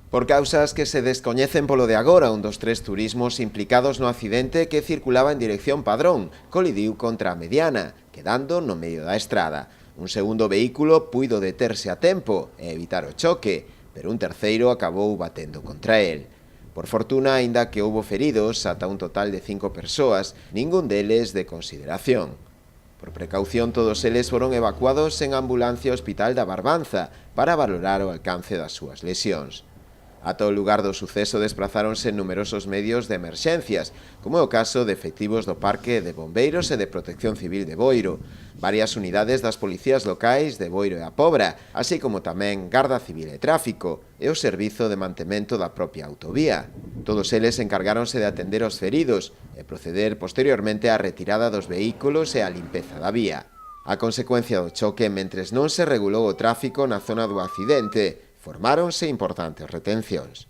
Por causas que se descoñecen polo de agora, un dos tres turismos implicados no accidente que circulaba en dirección Padrón colidiu contra a mediana, quedando no medio da estrada. Un segundo vehículo puido deterse a tempo e evitar o choque, pero un terceiro acabou batendo contra el. Por fortuna, aínda que houbo feridos, ata un total de 5 persoas, ningún deles de consideración. Por precaución, todos eles foron evacuados en ambulancia ao Hospital da Barbanza para valorar o alcance das súas lesións. Ata o lugar do suceso desplazáronse numerosos medios de emerxencias, como é o caso de efectivos do Parque de Bombeiros e de Protección Civil de Boiro, varias unidades das policías locais de Boiro e a Pobra, así como tamén Garda Civil e Tráfico e o Servizo de Mantemento da propia autovía. Todos eles encargáronse de atender os feridos e proceder posteriormente á retirada dos vehículos e á limpeza da vía. A consecuencia do choque, mentres non se regulou o tráfico na zona do accidente, formáronse importantes retencións.